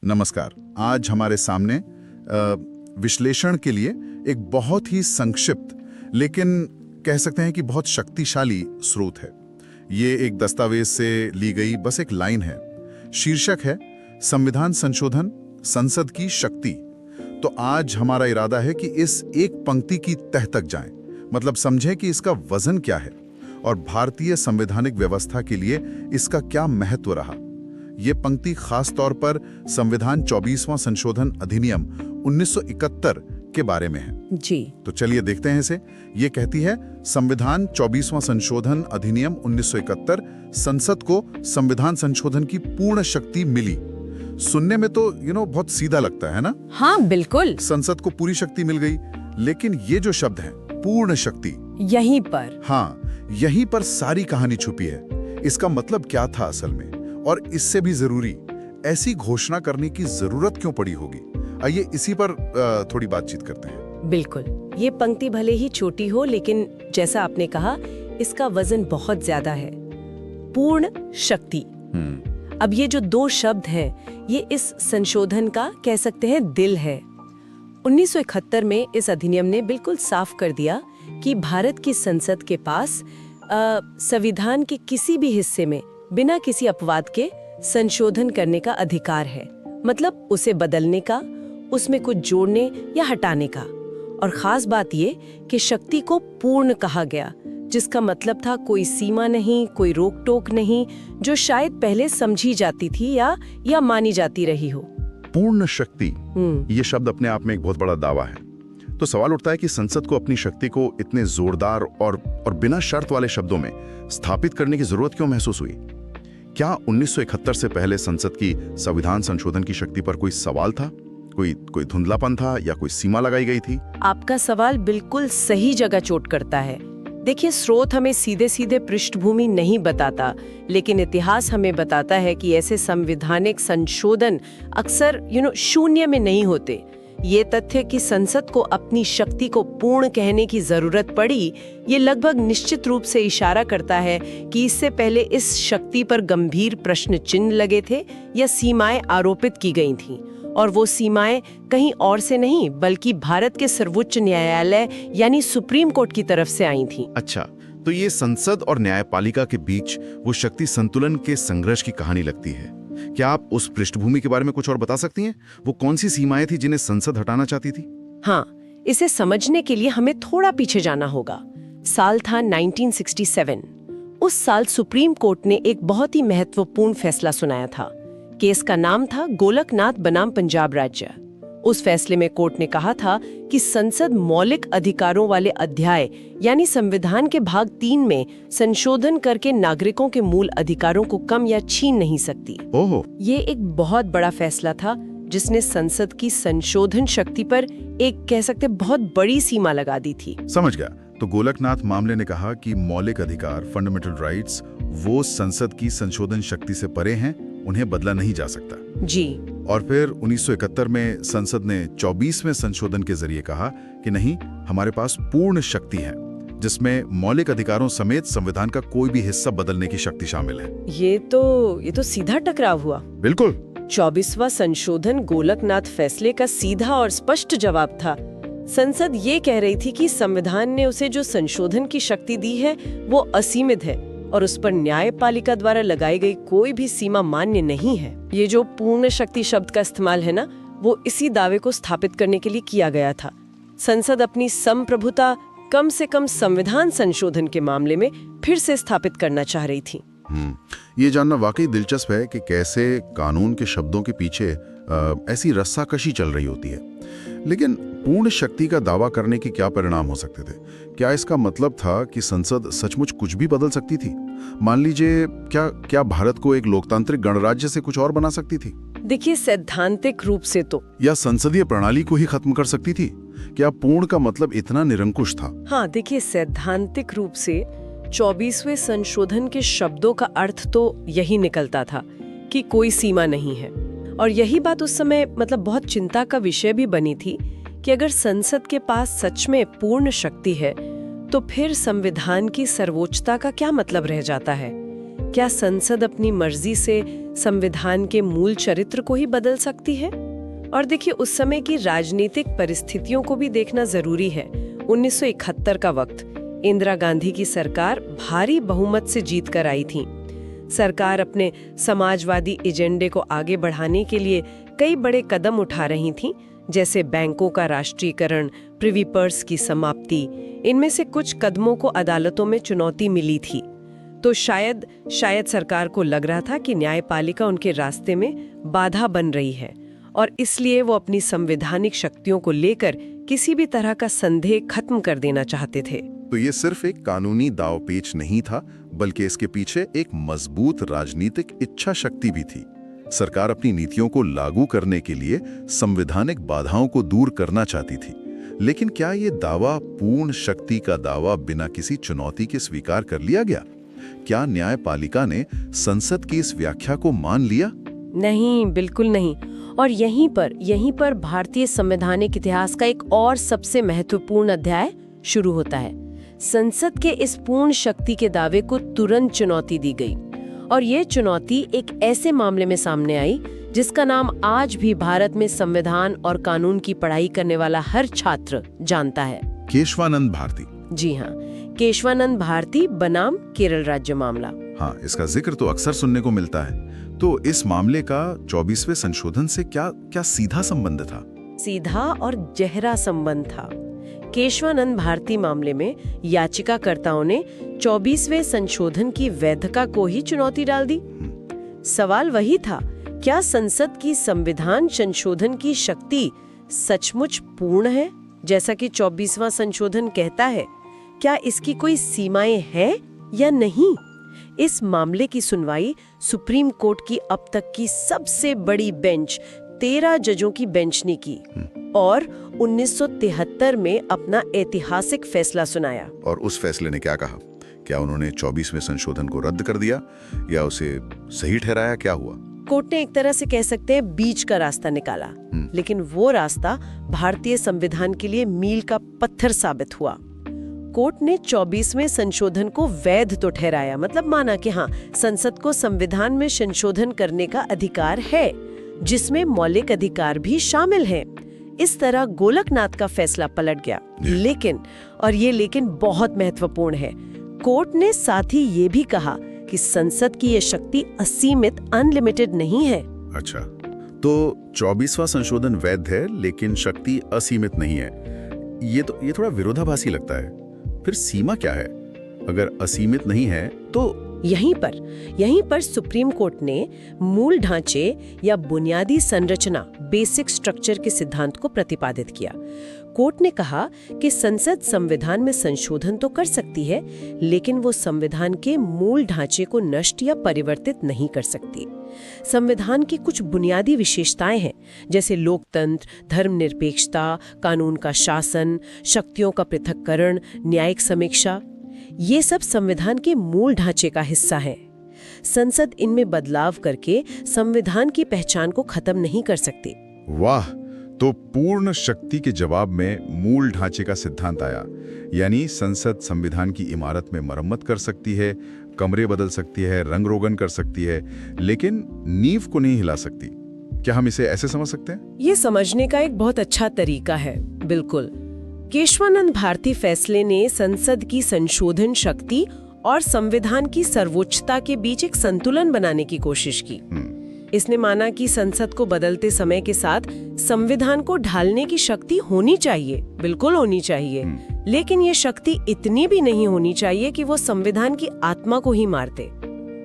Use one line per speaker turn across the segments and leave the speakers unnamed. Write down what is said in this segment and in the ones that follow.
नमस्कार। आज हमारे सामने विश्लेषण के लिए एक बहुत ही संक्षिप्त लेकिन कह सकते हैं कि बहुत शक्तिशाली स्रोत है। ये एक दस्तावेज से ली गई बस एक लाइन है। शीर्षक है संविधान संशोधन, संसद की शक्ति। तो आज हमारा इरादा है कि इस एक पंक्ति की तह तक जाएं, मतलब समझें कि इसका वजन क्या है और भारतीय संवैधानिक व्यवस्था के लिए इसका क्या महत्व रहा। ये पंक्ति खास तौर पर संविधान 24वां संशोधन अधिनियम 1971 के बारे में है।
जी
तो चलिए देखते हैं इसे। ये कहती है, संविधान 24वां संशोधन अधिनियम 1971, संसद को संविधान संशोधन की पूर्ण शक्ति मिली। सुनने में तो बहुत सीधा लगता है ना।
हाँ बिल्कुल,
संसद को पूरी शक्ति मिल गई, लेकिन ये जो शब्द है पूर्ण शक्ति,
यहीं पर
यहीं पर सारी कहानी छुपी है। इसका मतलब क्या था असल में, और इससे भी जरूरी, ऐसी घोषणा करने की जरूरत क्यों पड़ी होगी। आइए इसी पर थोड़ी बातचीत करते हैं।
बिल्कुल, ये पंक्ति भले ही छोटी हो, लेकिन जैसा आपने कहा, इसका वजन बहुत ज्यादा है। पूर्ण शक्ति। अब ये जो दो शब्द हैं, ये इस संशोधन का कह सकते हैं दिल है। 1971 में इस अधिनियम ने बिल्कुल साफ कर दिया कि भारत की संसद के पास संविधान के किसी भी हिस्से में बिना किसी अपवाद के संशोधन करने का अधिकार है। मतलब उसे बदलने का, उसमें कुछ जोड़ने या हटाने का। और खास बात ये कि शक्ति को पूर्ण कहा गया, जिसका मतलब था कोई सीमा नहीं, कोई रोक टोक नहीं, जो शायद पहले समझी जाती थी या मानी जाती रही हो।
पूर्ण शक्ति, ये शब्द अपने आप में एक बहुत बड़ा दावा है। तो सवाल उठता है कि संसद को अपनी शक्ति को इतने जोरदार और बिना शर्त वाले शब्दों में स्थापित करने की जरूरत क्यों महसूस हुई? क्या 1971 से पहले संसद की संविधान संशोधन की शक्ति पर कोई सवाल था, कोई धुंधलापन था या कोई सीमा लगाई गई थी?
आपका सवाल बिल्कुल सही जगह चोट करता है। देखिए, स्रोत हमें सीधे सीधे पृष्ठभूमि नहीं बताता, लेकिन इतिहास हमें बताता है कि ऐसे संवैधानिक संशोधन अक्सर शून्य में नहीं होते। ये तथ्य कि संसद को अपनी शक्ति को पूर्ण कहने की जरूरत पड़ी, ये लगभग निश्चित रूप से इशारा करता है कि इससे पहले इस शक्ति पर गंभीर प्रश्न चिन्ह लगे थे या सीमाएं आरोपित की गई थीं, और वो सीमाएं कहीं और से नहीं बल्कि भारत के सर्वोच्च न्यायालय यानी सुप्रीम कोर्ट की तरफ से आई थीं।
अच्छा, तो ये संसद और न्यायपालिका के बीच वो शक्ति संतुलन के संघर्ष की कहानी लगती है। क्या आप उस पृष्ठभूमि के बारे में कुछ और बता सकती हैं? वो कौन सी सीमाएं थी जिन्हें संसद हटाना चाहती थी?
हाँ, इसे समझने के लिए हमें थोड़ा पीछे जाना होगा। साल था 1967। उस साल सुप्रीम कोर्ट ने एक बहुत ही महत्वपूर्ण फैसला सुनाया था। केस का नाम था गोलकनाथ बनाम पंजाब राज्य। उस फैसले में कोर्ट ने कहा था कि संसद मौलिक अधिकारों वाले अध्याय यानी संविधान के भाग 3 में संशोधन करके नागरिकों के मूल अधिकारों को कम या छीन नहीं सकती।
ओहो,
ये एक बहुत बड़ा फैसला था जिसने संसद की संशोधन शक्ति पर एक कह सकते बहुत बड़ी सीमा लगा दी थी।
समझ गया। तो गोलकनाथ मामले ने कहा कि मौलिक अधिकार, फंडामेंटल राइट्स, वो संसद की संशोधन शक्ति से परे हैं, उन्हें बदला नहीं जा सकता।
जी।
और फिर 1971 में संसद ने 24वें संशोधन के जरिए कहा कि नहीं, हमारे पास पूर्ण शक्ति है, जिसमें मौलिक अधिकारों समेत संविधान का कोई भी हिस्सा बदलने की शक्ति शामिल है।
ये तो सीधा टकराव हुआ।
बिल्कुल।
24वां संशोधन गोलकनाथ फैसले का सीधा और स्पष्ट जवाब था। संसद ये कह रही थी कि संविधान ने उसे जो संशोधन की शक्ति दी है वो असीमित है और उस पर न्यायपालिका द्वारा लगाई गई कोई भी सीमा मान्य नहीं है। ये जो पूर्ण शक्ति शब्द का इस्तेमाल है ना, वो इसी दावे को स्थापित करने के लिए किया गया था। संसद अपनी संप्रभुता कम से कम संविधान संशोधन के मामले में फिर से स्थापित करना चाह रही थी।
ये जानना वाकई दिलचस्प है कि कैसे कानून के शब्दों के पीछे ऐसी रस्साकशी चल रही होती है। लेकिन पूर्ण शक्ति का दावा करने के क्या परिणाम हो सकते थे? क्या इसका मतलब था कि संसद सचमुच कुछ भी बदल सकती थी? मान लीजिए, क्या भारत को एक लोकतांत्रिक गणराज्य से कुछ और बना सकती थी?
देखिए, सैद्धांतिक रूप से तो,
या संसदीय प्रणाली को ही खत्म कर सकती थी? क्या पूर्ण का मतलब इतना निरंकुश था?
हाँ, देखिए, सैद्धांतिक रूप से 24वें संशोधन के शब्दों का अर्थ तो यही निकलता था कि कोई सीमा नहीं है। और यही बात उस समय बहुत चिंता का विषय भी बनी थी कि अगर संसद के पास सच में पूर्ण शक्ति है तो फिर संविधान की सर्वोच्चता का क्या मतलब रह जाता है। क्या संसद अपनी मर्जी से संविधान के मूल चरित्र को ही बदल सकती है? और देखिए, उस समय की राजनीतिक परिस्थितियों को भी देखना जरूरी है। 1971 का वक्त, इंदिरा गांधी की सरकार भारी बहुमत से जीत कर आई थी। सरकार अपने समाजवादी एजेंडे को आगे बढ़ाने के लिए कई बड़े कदम उठा रही थी, जैसे बैंकों का राष्ट्रीयकरण, प्रिवी पर्स की समाप्ति। इनमें से कुछ कदमों को अदालतों में चुनौती मिली थी। तो शायद सरकार को लग रहा था कि न्यायपालिका उनके रास्ते में बाधा बन रही है, और इसलिए वो अपनी संवैधानिक शक्तियों को लेकर किसी भी तरह का संदेह खत्म कर देना चाहते थे।
तो ये सिर्फ एक कानूनी दांवपेच नहीं था, बल्कि इसके पीछे एक मजबूत राजनीतिक इच्छा शक्ति भी थी। सरकार अपनी नीतियों को लागू करने के लिए संवैधानिक बाधाओं को दूर करना चाहती थी। लेकिन क्या ये दावा, पूर्ण शक्ति का दावा, बिना किसी चुनौती के स्वीकार कर लिया गया? क्या न्यायपालिका ने संसद की इस व्याख्या को मान लिया?
नहीं, बिल्कुल नहीं। और यहीं पर भारतीय संवैधानिक इतिहास का एक और सबसे महत्वपूर्ण अध्याय शुरू होता है। संसद के इस पूर्ण शक्ति के दावे को तुरंत चुनौती दी गई, और ये चुनौती एक ऐसे मामले में सामने आई जिसका नाम आज भी भारत में संविधान और कानून की पढ़ाई करने वाला हर छात्र जानता है।
केशवानंद भारती।
जी हाँ, केशवानंद भारती बनाम केरल राज्य मामला।
हाँ, इसका जिक्र तो अक्सर सुनने को मिलता है। तो इस मामले का 24वें संशोधन से क्या सीधा संबंध था?
सीधा और गहरा संबंध था। केशवानंद भारती मामले में याचिकाकर्ताओं ने 24वें संशोधन की वैधता को ही चुनौती डाल दी। सवाल वही था, क्या संसद की संविधान संशोधन की शक्ति सचमुच पूर्ण है, जैसा कि 24वां संशोधन कहता है? क्या इसकी कोई सीमाएं हैं या नहीं? इस मामले की सुनवाई सुप्रीम कोर्ट की अब तक की सबसे बड़ी बेंच, 13 जजों की बेंच ने की, और 1973 में अपना ऐतिहासिक फैसला सुनाया।
और उस फैसले ने क्या कहा? क्या उन्होंने 24वें संशोधन को रद्द कर दिया या उसे सही ठहराया? क्या हुआ?
कोर्ट ने एक तरह से कह सकते हैं बीच का रास्ता निकाला, लेकिन वो रास्ता भारतीय संविधान के लिए मील का पत्थर साबित हुआ। कोर्ट ने 24वें संशोधन को वैध तो ठहराया, मतलब माना कि हाँ, संसद को संविधान में संशोधन करने का अधिकार है, जिसमें मौलिक अधिकार भी शामिल हैं। इस तरह गोलकनाथ का फैसला पलट गया। लेकिन बहुत महत्वपूर्ण है, कोर्ट ने साथ ही ये भी कहा कि संसद की ये शक्ति असीमित, अनलिमिटेड नहीं है।
अच्छा, तो 24वां संशोधन वैध है लेकिन शक्ति असीमित नहीं है। ये थोड़ा विरोधाभासी लगता है। फिर सीमा क्या है? अगर असीमित नहीं है तो
यहीं पर सुप्रीम कोर्ट ने मूल ढांचे या बुनियादी संरचना, बेसिक स्ट्रक्चर के सिद्धांत को प्रतिपादित किया। कोर्ट ने कहा कि संसद संविधान में संशोधन तो कर सकती है, लेकिन वो संविधान के मूल ढांचे को नष्ट या परिवर्तित नहीं कर सकती। संविधान की कुछ बुनियादी विशेषताएं हैं, जैसे लोकतंत्र, धर्मनिरपेक्षता, कानून का शासन, शक्तियों का पृथक्करण, न्यायिक समीक्षा, ये सब संविधान के मूल ढांचे का हिस्सा है। संसद इनमें बदलाव करके संविधान की पहचान को खत्म नहीं कर सकती।
वाह, तो पूर्ण शक्ति के जवाब में मूल ढांचे का सिद्धांत आया। यानी संसद संविधान की इमारत में मरम्मत कर सकती है, कमरे बदल सकती है, रंग रोगन कर सकती है, लेकिन नींव को नहीं हिला सकती। क्या हम इसे ऐसे समझ सकते हैं?
ये समझने का एक बहुत अच्छा तरीका है। बिल्कुल, केशवानंद भारती फैसले ने संसद की संशोधन शक्ति और संविधान की सर्वोच्चता के बीच एक संतुलन बनाने की कोशिश की। इसने माना कि संसद को बदलते समय के साथ संविधान को ढालने की शक्ति होनी चाहिए, बिल्कुल होनी चाहिए, लेकिन ये शक्ति इतनी भी नहीं होनी चाहिए कि वो संविधान की आत्मा को ही मार दे।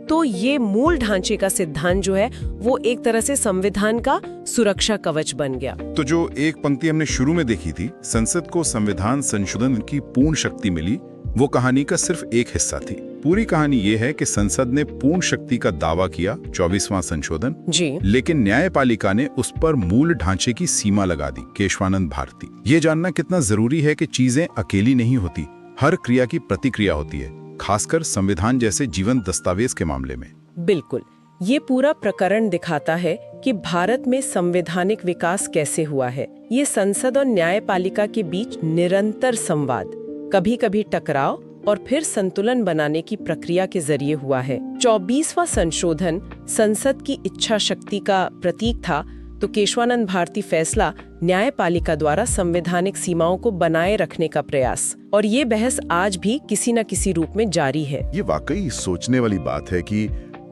तो ये मूल ढांचे का सिद्धांत जो है, वो एक तरह से संविधान का सुरक्षा कवच बन गया।
तो जो एक पंक्ति हमने शुरू में देखी थी, संसद को संविधान संशोधन की पूर्ण शक्ति मिली, वो कहानी का सिर्फ एक हिस्सा थी। पूरी कहानी ये है कि संसद ने पूर्ण शक्ति का दावा किया, 24वां संशोधन जी, लेकिन न्यायपालिका ने उस पर मूल ढांचे की सीमा लगा दी। केशवानंद भारती। ये जानना कितना जरूरी है कि चीजें अकेली नहीं होती, हर क्रिया की प्रतिक्रिया होती है, खासकर संविधान जैसे जीवंत दस्तावेज के मामले में।
बिल्कुल, ये पूरा प्रकरण दिखाता है कि भारत में संवैधानिक विकास कैसे हुआ है। ये संसद और न्यायपालिका के बीच निरंतर संवाद, कभी कभी टकराव और फिर संतुलन बनाने की प्रक्रिया के जरिए हुआ है। 24वां संशोधन संसद की इच्छा शक्ति का प्रतीक था, तो केशवानंद भारती फैसला न्यायपालिका द्वारा संवैधानिक सीमाओं को बनाए रखने का प्रयास। और ये बहस आज भी किसी न किसी रूप में जारी है।
ये वाकई सोचने वाली बात है कि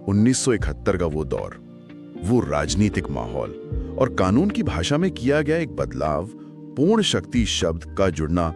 1971 का वो दौर, वो राजनीतिक माहौल और कानून की भाषा में किया गया एक बदलाव, पूर्ण शक्ति शब्द का जुड़ना,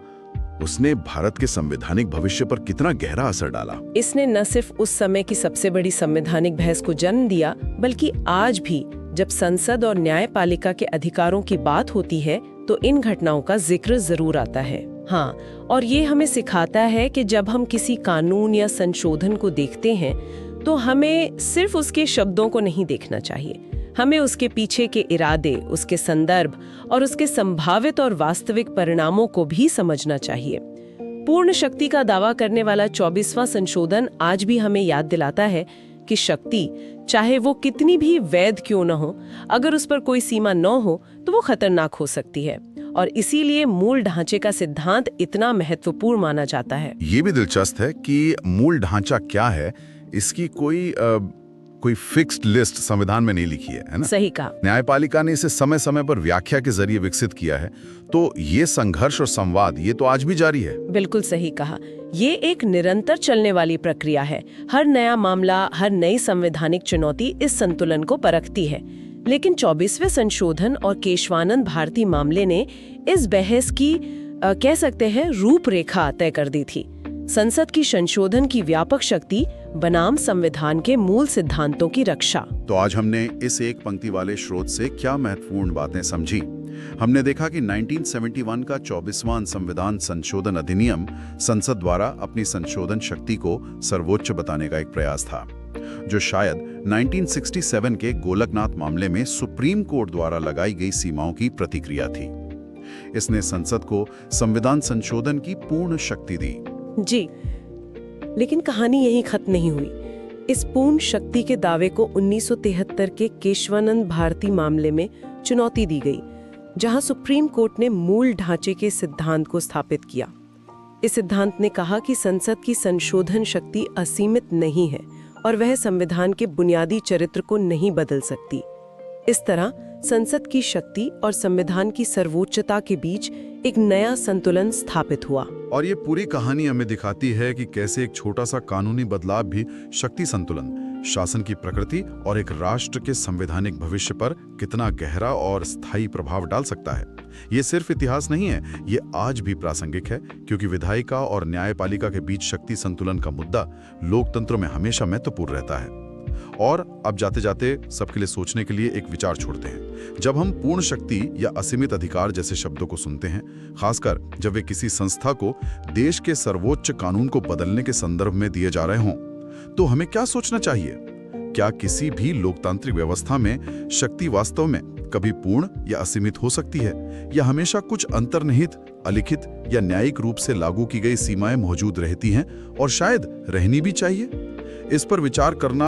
उसने भारत के संवैधानिक भविष्य पर कितना गहरा असर डाला।
इसने न सिर्फ उस समय की सबसे बड़ी संवैधानिक बहस को जन्म दिया, बल्कि आज भी जब संसद और न्यायपालिका के अधिकारों की बात होती है तो इन घटनाओं का जिक्र जरूर आता है। हाँ, और ये हमें सिखाता है कि जब हम किसी कानून या संशोधन को देखते हैं तो हमें सिर्फ उसके शब्दों को नहीं देखना चाहिए, हमें उसके पीछे के इरादे, उसके संदर्भ और उसके संभावित और वास्तविक परिणामों को भी समझना चाहिए। पूर्ण शक्ति का दावा करने वाला 24वां संशोधन आज भी हमें याद दिलाता है कि शक्ति, चाहे वो कितनी भी वैध क्यों न हो, अगर उस पर कोई सीमा न हो तो वो खतरनाक हो सकती है। और इसीलिए मूल ढांचे का सिद्धांत इतना महत्वपूर्ण माना जाता है।
ये भी दिलचस्प है कि मूल ढांचा क्या है, इसकी कोई फिक्स्ड लिस्ट संविधान में नहीं लिखी है ना?
सही कहा।
न्यायपालिका ने इसे समय समय पर व्याख्या के जरिए विकसित किया है, तो ये संघर्ष और संवाद ये तो आज भी जारी है।
बिल्कुल सही कहा। ये एक निरंतर चलने वाली प्रक्रिया है। हर नया मामला, हर नई संवैधानिक चुनौती इस संतुलन को परखती है। लेकिन 24वें संशोधन और केशवानंद भारती मामले ने इस बहस की कह सकते हैं रूपरेखा तय कर दी थी। संसद की संशोधन की व्यापक शक्ति बनाम संविधान के मूल सिद्धांतों की रक्षा।
तो आज हमने इस एक पंक्ति वाले स्रोत से क्या महत्वपूर्ण बातें समझी। हमने देखा कि 1971 का 24वां संविधान संशोधन अधिनियम संसद द्वारा अपनी संशोधन शक्ति को सर्वोच्च बताने का एक प्रयास था, जो शायद 1967 के गोलकनाथ मामले में सुप्रीम कोर्ट द्वारा लगाई गई सीमाओं की प्रतिक्रिया थी। इसने संसद को संविधान संशोधन की पूर्ण शक्ति दी।
जी, लेकिन कहानी यहीं खत्म नहीं हुई। इस पूर्ण शक्ति के दावे को 1973 के केशवानंद भारती मामले में चुनौती दी गई, जहां सुप्रीम कोर्ट ने मूल ढांचे के सिद्धांत को स्थापित किया। इस सिद्धांत ने कहा कि संसद की संशोधन शक्ति असीमित नहीं है और वह संविधान के बुनियादी चरित्र को नहीं बदल सकती। इस तरह संसद की शक्ति और संविधान की सर्वोच्चता के बीच एक नया संतुलन स्थापित हुआ।
और ये पूरी कहानी हमें दिखाती है कि कैसे एक छोटा सा कानूनी बदलाव भी शक्ति संतुलन, शासन की प्रकृति और एक राष्ट्र के संवैधानिक भविष्य पर कितना गहरा और स्थायी प्रभाव डाल सकता है। ये सिर्फ इतिहास नहीं है, ये आज भी प्रासंगिक है, क्योंकि विधायिका और न्यायपालिका के बीच शक्ति संतुलन का मुद्दा लोकतंत्र में हमेशा महत्वपूर्ण रहता है। और अब जाते जाते सबके लिए सोचने के लिए एक विचार छोड़ते हैं। जब हम पूर्ण शक्ति या असीमित अधिकार जैसे शब्दों को सुनते हैं, खासकर जब वे किसी संस्था को देश के सर्वोच्च कानून को बदलने के संदर्भ में दिए जा रहे हों, तो हमें क्या सोचना चाहिए? क्या किसी भी लोकतांत्रिक व्यवस्था में शक्ति वास्तव में कभी पूर्ण या असीमित हो सकती है, या हमेशा कुछ अंतर्निहित, अलिखित या न्यायिक रूप से लागू की गई सीमाएं मौजूद रहती हैं और शायद रहनी भी चाहिए? इस पर विचार करना